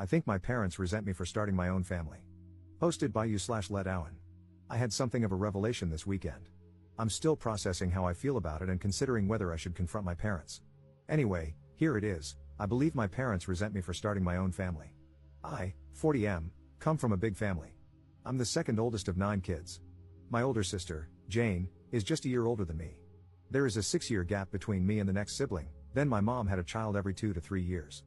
I think my parents resent me for starting my own family. Hosted by you/Let Owen. I had something of a revelation this weekend. I'm still processing how I feel about it and considering whether I should confront my parents. Anyway, here it is. I believe my parents resent me for starting my own family. I, 40M, come from a big family. I'm the second oldest of 9 kids. My older sister, Jane, is just a year older than me. There is a 6-year gap between me and the next sibling, then my mom had a child every 2 to 3 years.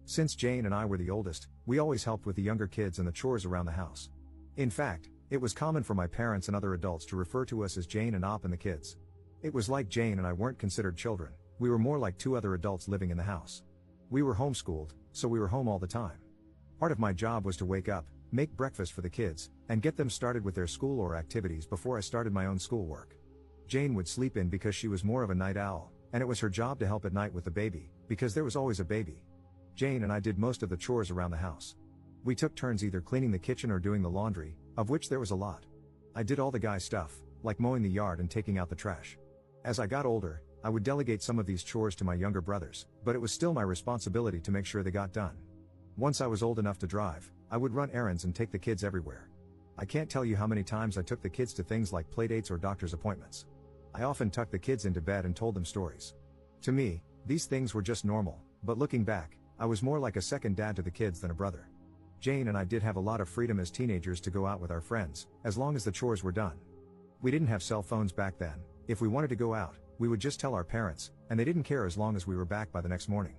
Since Jane and I were the oldest, we always helped with the younger kids and the chores around the house. In fact, it was common for my parents and other adults to refer to us as Jane and Op and the kids. It was like Jane and I weren't considered children, we were more like 2 other adults living in the house. We were homeschooled, so we were home all the time. Part of my job was to wake up, make breakfast for the kids, and get them started with their school or activities before I started my own schoolwork. Jane would sleep in because she was more of a night owl, and it was her job to help at night with the baby, because there was always a baby. Jane and I did most of the chores around the house. We took turns either cleaning the kitchen or doing the laundry, of which there was a lot. I did all the guy stuff, like mowing the yard and taking out the trash. As I got older, I would delegate some of these chores to my younger brothers, but it was still my responsibility to make sure they got done. Once I was old enough to drive, I would run errands and take the kids everywhere. I can't tell you how many times I took the kids to things like playdates or doctor's appointments. I often tucked the kids into bed and told them stories. To me, these things were just normal, but looking back, I was more like a second dad to the kids than a brother. Jane and I did have a lot of freedom as teenagers to go out with our friends, as long as the chores were done. We didn't have cell phones back then. If we wanted to go out, we would just tell our parents, and they didn't care as long as we were back by the next morning.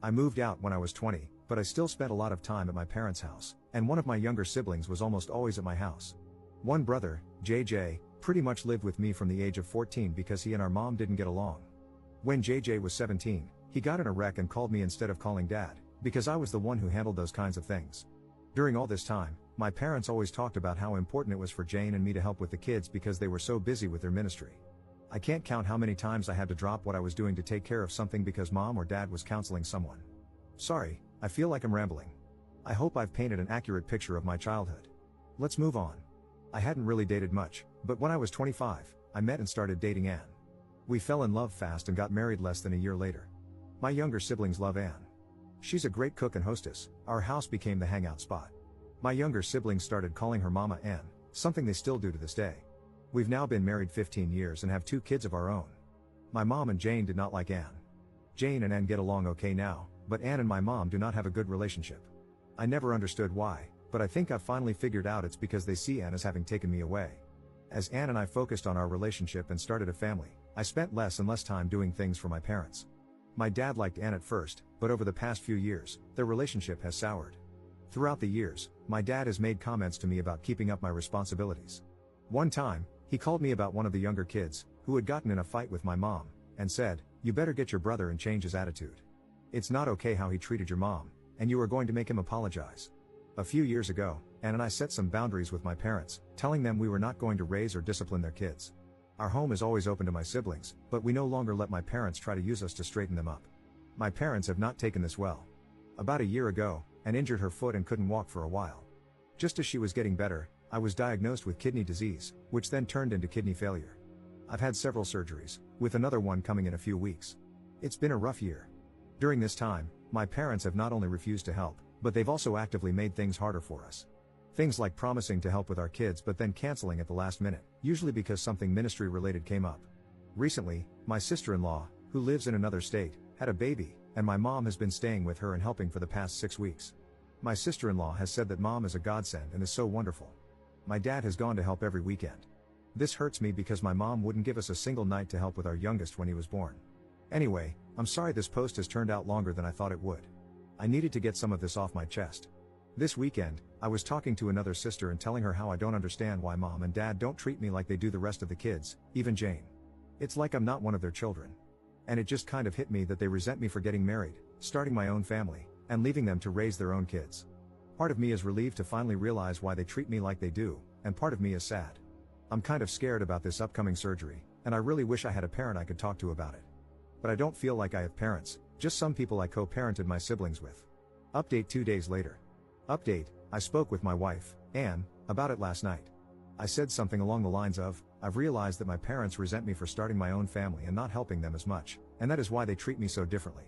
I moved out when I was 20, but I still spent a lot of time at my parents' house, and one of my younger siblings was almost always at my house. One brother, JJ, pretty much lived with me from the age of 14 because he and our mom didn't get along. When JJ was 17, he got in a wreck and called me instead of calling dad, because I was the one who handled those kinds of things. During all this time, my parents always talked about how important it was for Jane and me to help with the kids because they were so busy with their ministry. I can't count how many times I had to drop what I was doing to take care of something because mom or dad was counseling someone. Sorry, I feel like I'm rambling. I hope I've painted an accurate picture of my childhood. Let's move on. I hadn't really dated much, but when I was 25, I met and started dating Anne. We fell in love fast and got married less than a year later. My younger siblings love Anne. She's a great cook and hostess. Our house became the hangout spot. My younger siblings started calling her Mama Anne, something they still do to this day. We've now been married 15 years and have 2 kids of our own. My mom and Jane did not like Anne. Jane and Anne get along okay now, but Anne and my mom do not have a good relationship. I never understood why, but I think I've finally figured out it's because they see Anne as having taken me away. As Anne and I focused on our relationship and started a family, I spent less and less time doing things for my parents. My dad liked Anne at first, but over the past few years, their relationship has soured. Throughout the years, my dad has made comments to me about keeping up my responsibilities. One time, he called me about one of the younger kids, who had gotten in a fight with my mom, and said, "You better get your brother and change his attitude. It's not okay how he treated your mom, and you are going to make him apologize." A few years ago, Anne and I set some boundaries with my parents, telling them we were not going to raise or discipline their kids. Our home is always open to my siblings, but we no longer let my parents try to use us to straighten them up. My parents have not taken this well. About a year ago, Anne injured her foot and couldn't walk for a while. Just as she was getting better, I was diagnosed with kidney disease, which then turned into kidney failure. I've had several surgeries, with another one coming in a few weeks. It's been a rough year. During this time, my parents have not only refused to help, but they've also actively made things harder for us. Things like promising to help with our kids but then canceling at the last minute, usually because something ministry related came up. Recently, my sister-in-law, who lives in another state, had a baby, and my mom has been staying with her and helping for the past 6 weeks. My sister-in-law has said that mom is a godsend and is so wonderful. My dad has gone to help every weekend. This hurts me because my mom wouldn't give us a single night to help with our youngest when he was born. Anyway, I'm sorry this post has turned out longer than I thought it would. I needed to get some of this off my chest. This weekend, I was talking to another sister and telling her how I don't understand why mom and dad don't treat me like they do the rest of the kids, even Jane. It's like I'm not one of their children. And it just kind of hit me that they resent me for getting married, starting my own family, and leaving them to raise their own kids. Part of me is relieved to finally realize why they treat me like they do, and part of me is sad. I'm kind of scared about this upcoming surgery, and I really wish I had a parent I could talk to about it. But I don't feel like I have parents, just some people I co-parented my siblings with. Update 2 days later. Update, I spoke with my wife, Anne, about it last night. I said something along the lines of, I've realized that my parents resent me for starting my own family and not helping them as much, and that is why they treat me so differently.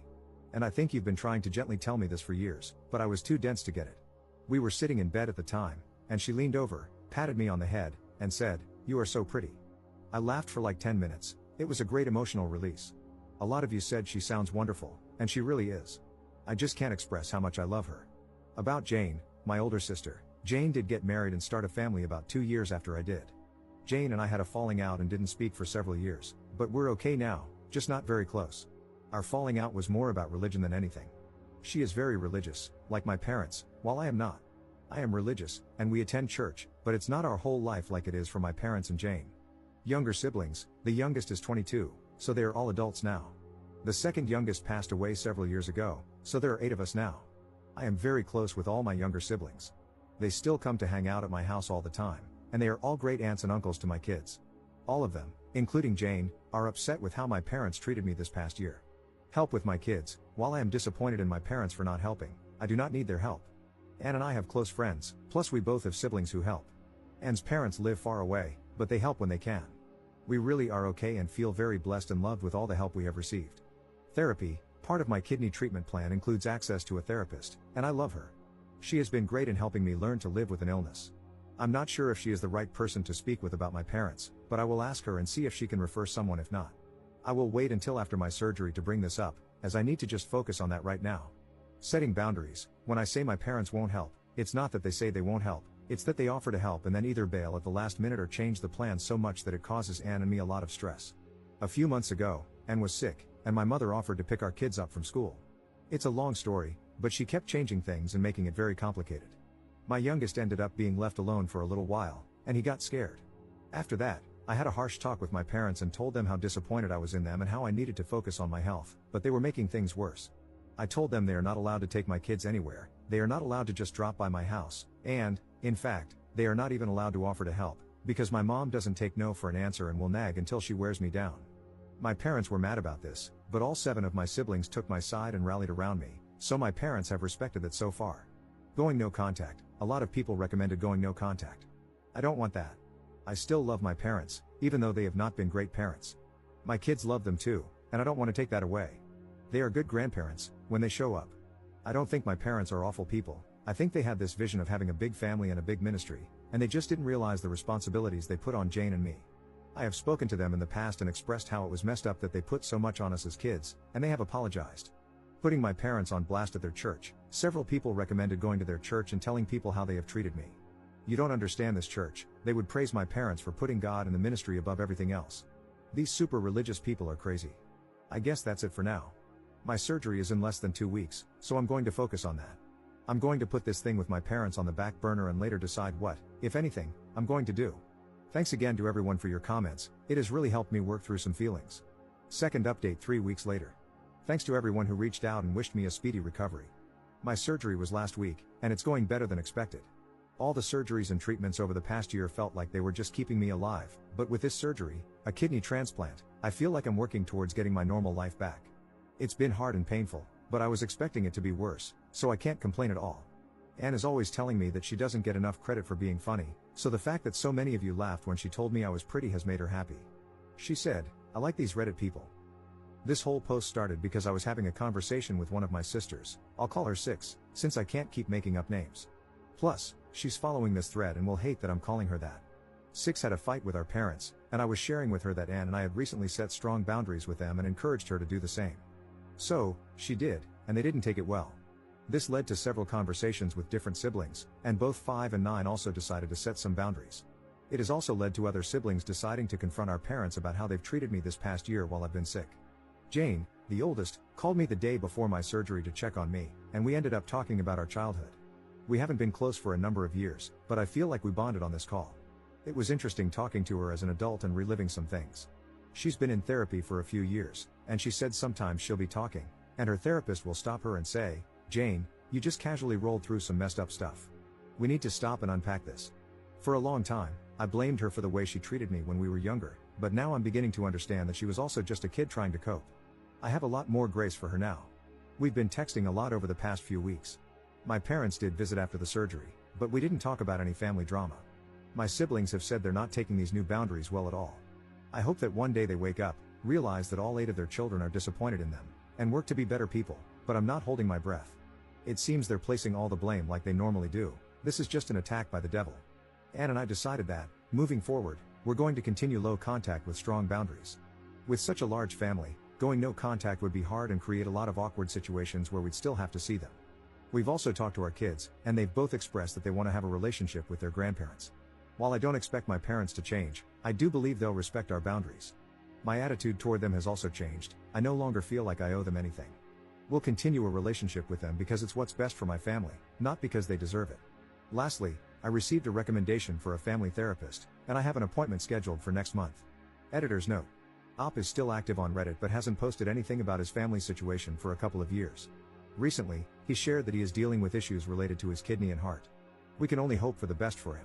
And I think you've been trying to gently tell me this for years, but I was too dense to get it. We were sitting in bed at the time, and she leaned over, patted me on the head, and said, "You are so pretty." I laughed for like 10 minutes. It was a great emotional release. A lot of you said she sounds wonderful, and she really is. I just can't express how much I love her. About Jane, my older sister. Jane did get married and start a family about 2 years after I did. Jane and I had a falling out and didn't speak for several years, but we're okay now, just not very close. Our falling out was more about religion than anything. She is very religious, like my parents, while I am not. I am religious, and we attend church, but it's not our whole life like it is for my parents and Jane. Younger siblings, the youngest is 22, so they are all adults now. The second youngest passed away several years ago, so there are 8 of us now. I am very close with all my younger siblings. They still come to hang out at my house all the time, and they are all great aunts and uncles to my kids. All of them, including Jane, are upset with how my parents treated me this past year. Help with my kids. While I am disappointed in my parents for not helping, I do not need their help. Anne and I have close friends, plus we both have siblings who help. Anne's parents live far away, but they help when they can. We really are okay and feel very blessed and loved with all the help we have received. Therapy, part of my kidney treatment plan, includes access to a therapist, and I love her. She has been great in helping me learn to live with an illness. I'm not sure if she is the right person to speak with about my parents, but I will ask her and see if she can refer someone if not. I will wait until after my surgery to bring this up, as I need to just focus on that right now. Setting boundaries. When I say my parents won't help, it's not that they say they won't help, it's that they offer to help and then either bail at the last minute or change the plan so much that it causes Anne and me a lot of stress. A few months ago, Anne was sick, and my mother offered to pick our kids up from school. It's a long story, but she kept changing things and making it very complicated. My youngest ended up being left alone for a little while, and he got scared. After that, I had a harsh talk with my parents and told them how disappointed I was in them and how I needed to focus on my health, but they were making things worse. I told them they are not allowed to take my kids anywhere, they are not allowed to just drop by my house, and, in fact, they are not even allowed to offer to help, because my mom doesn't take no for an answer and will nag until she wears me down. My parents were mad about this, but all 7 of my siblings took my side and rallied around me, so my parents have respected it so far. Going no contact. A lot of people recommended going no contact. I don't want that. I still love my parents, even though they have not been great parents. My kids love them too, and I don't want to take that away. They are good grandparents, when they show up. I don't think my parents are awful people. I think they had this vision of having a big family and a big ministry, and they just didn't realize the responsibilities they put on Jane and me. I have spoken to them in the past and expressed how it was messed up that they put so much on us as kids, and they have apologized. Putting my parents on blast at their church. Several people recommended going to their church and telling people how they have treated me. You don't understand this church. They would praise my parents for putting God and the ministry above everything else. These super religious people are crazy. I guess that's it for now. My surgery is in less than 2 weeks, so I'm going to focus on that. I'm going to put this thing with my parents on the back burner and later decide what, if anything, I'm going to do. Thanks again to everyone for your comments. It has really helped me work through some feelings. Second update 3 weeks later. Thanks to everyone who reached out and wished me a speedy recovery. My surgery was last week, and it's going better than expected. All the surgeries and treatments over the past year felt like they were just keeping me alive, but with this surgery, a kidney transplant, I feel like I'm working towards getting my normal life back. It's been hard and painful, but I was expecting it to be worse, so I can't complain at all. Anne is always telling me that she doesn't get enough credit for being funny, so the fact that so many of you laughed when she told me I was pretty has made her happy. She said, "I like these Reddit people." This whole post started because I was having a conversation with one of my sisters. I'll call her 6, since I can't keep making up names. Plus, she's following this thread and will hate that I'm calling her that. 6 had a fight with our parents, and I was sharing with her that Anne and I had recently set strong boundaries with them and encouraged her to do the same. So, she did, and they didn't take it well. This led to several conversations with different siblings, and both 5 and 9 also decided to set some boundaries. It has also led to other siblings deciding to confront our parents about how they've treated me this past year while I've been sick. Jane, the oldest, called me the day before my surgery to check on me, and we ended up talking about our childhood. We haven't been close for a number of years, but I feel like we bonded on this call. It was interesting talking to her as an adult and reliving some things. She's been in therapy for a few years, and she said sometimes she'll be talking, and her therapist will stop her and say, "Jane, you just casually rolled through some messed up stuff. We need to stop and unpack this." For a long time, I blamed her for the way she treated me when we were younger, but now I'm beginning to understand that she was also just a kid trying to cope. I have a lot more grace for her now. We've been texting a lot over the past few weeks. My parents did visit after the surgery, but we didn't talk about any family drama. My siblings have said they're not taking these new boundaries well at all. I hope that one day they wake up, realize that all 8 of their children are disappointed in them, and work to be better people. But I'm not holding my breath. It seems they're placing all the blame like they normally do. This is just an attack by the devil. Anne and I decided that, moving forward, we're going to continue low contact with strong boundaries. With such a large family, going no contact would be hard and create a lot of awkward situations where we'd still have to see them. We've also talked to our kids, and they've both expressed that they want to have a relationship with their grandparents. While I don't expect my parents to change, I do believe they'll respect our boundaries. My attitude toward them has also changed. I no longer feel like I owe them anything. We'll continue a relationship with them because it's what's best for my family, not because they deserve it. Lastly, I received a recommendation for a family therapist, and I have an appointment scheduled for next month. Editor's note. Op is still active on Reddit but hasn't posted anything about his family situation for a couple of years. Recently, he shared that he is dealing with issues related to his kidney and heart. We can only hope for the best for him.